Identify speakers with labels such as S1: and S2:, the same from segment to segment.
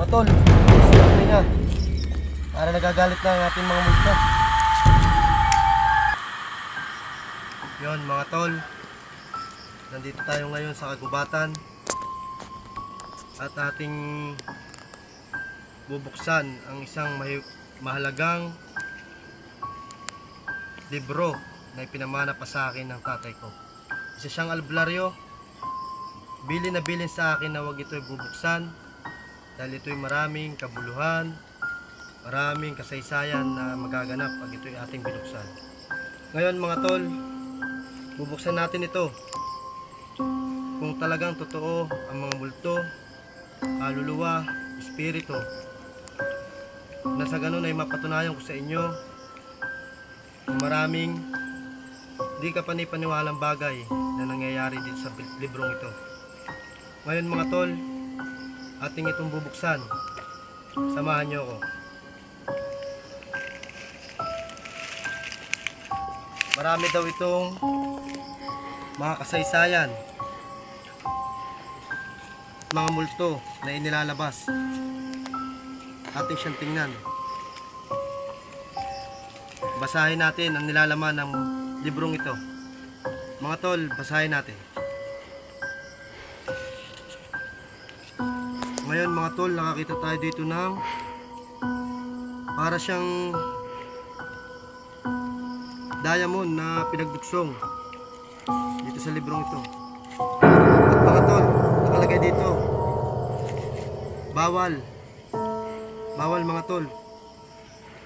S1: Mga tol, siyempre nga. Para nagagalit na ang ating mga multo. Yun mga tol, nandito tayo ngayon sa kagubatan at ating bubuksan ang isang mahalagang libro na ipinamana pa sa akin ng tatay ko. Isa siyang albularyo, bilin na bilin sa akin na huwag ito'y bubuksan dahil ito'y maraming kabuluhan, maraming kasaysayan na magaganap pag ito'y ating binuksan. Ngayon mga tol, bubuksan natin ito kung talagang totoo ang mga multo, kaluluwa, espiritu, na sa ganun ay mapatunayan ko sa inyo na maraming di ka panipaniwalang bagay na nangyayari dito sa librong ito. Ngayon mga tol, ating itong bubuksan. Samahan niyo ako. Marami daw itong mga kasaysayan, mga multo na inilalabas. Ating siyang tingnan. Basahin natin ang nilalaman ng librong ito. Mga tol, basahin natin. Ngayon mga tol, nakakita tayo dito ng para siyang diamond na pinagduksong dito sa librong ito. At mga tol, nakalagay dito, bawal mga tol.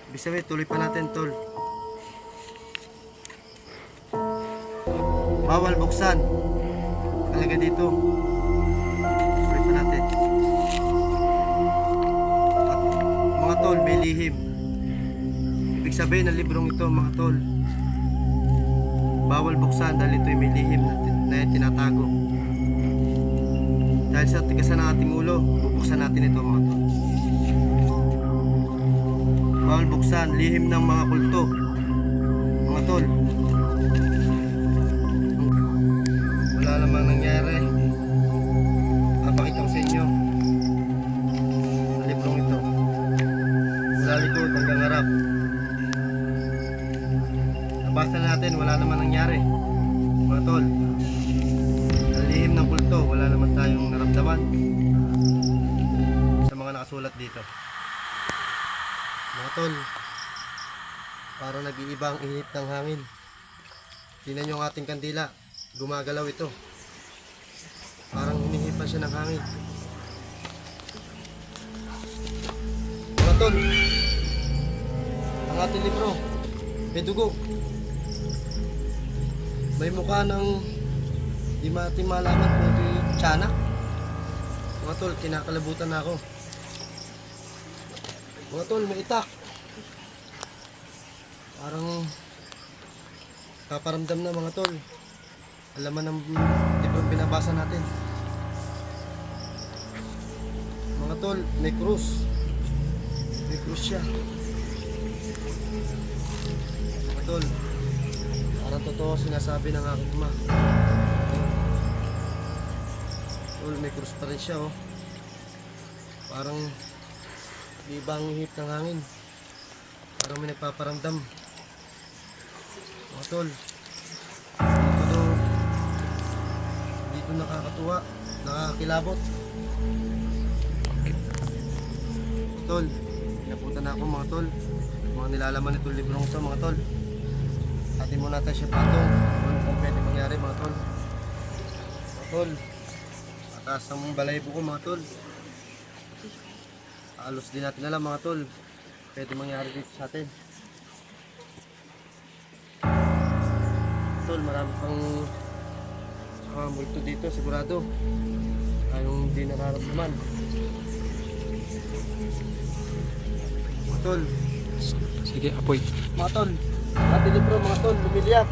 S1: Ibig sabihin, tuloy pa natin tol. Bawal buksan, nakalagay dito, tuloy pa natin. At mga tol, may lihim. Ibig sabihin ng librong ito mga tol, bawal buksan dahil ito'y may lihim na tinatago. Dahil sa tigasan ng ating ulo, bubuksan natin ito mga tol. Bawal buksan, lihim ng mga kulto mga tol. Wala namang nangyari. Papakita ko sa inyo ang librong ito mula likod hanggang harap. Nabasa natin, wala naman nangyari mga tol. Ang lihim ng kulto, wala naman tayong naramdaman sa mga nakasulat dito mga tol. Parang nag-iiba ang init ng hangin. Tingnan nyo ang ating kandila, gumagalaw ito, parang hinihipan siya ng hangin mga tol. Ang ating libro may dugo, may mukha ng di natin malaman kung ito'y tiyanak mga tol. Kinakalabutan na ako mga tol. May itak, parang kaparamdam na mga tol. Alaman ng libro binabasa natin mga tol. May krus siya mga tol. Parang totoo sinasabi ng aking ama tol. May krus pa rin siya oh. Parang ibang hihip ng hangin, parang may nagpaparamdam mga tol. Dito nakakatuwa, nakakakilabot tol. Pinapunta na ako mga tol, mga nilalaman nitong librong ito mga tol. Atin muna tayo siya patong ano kung pwede mangyari mga tol. Mga tol, mataas ang balahibo ko mga tol. Alos din natin alam mga tol, pwede mangyari dito sa atin tol. Marami pang multo dito sigurado, anong hindi nararamdaman mga tol.
S2: Sige, apoy.
S1: Mga tol, ating libro mga tol, lumiliyap.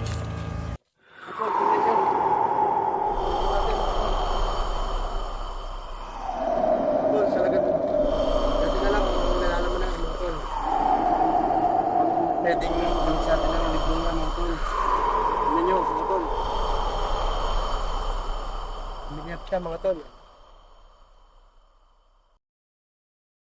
S1: Pwedeng yung sa atin ng librong nga mga tol. Tignan nyo mga tol, lumiliyap siya mga tol.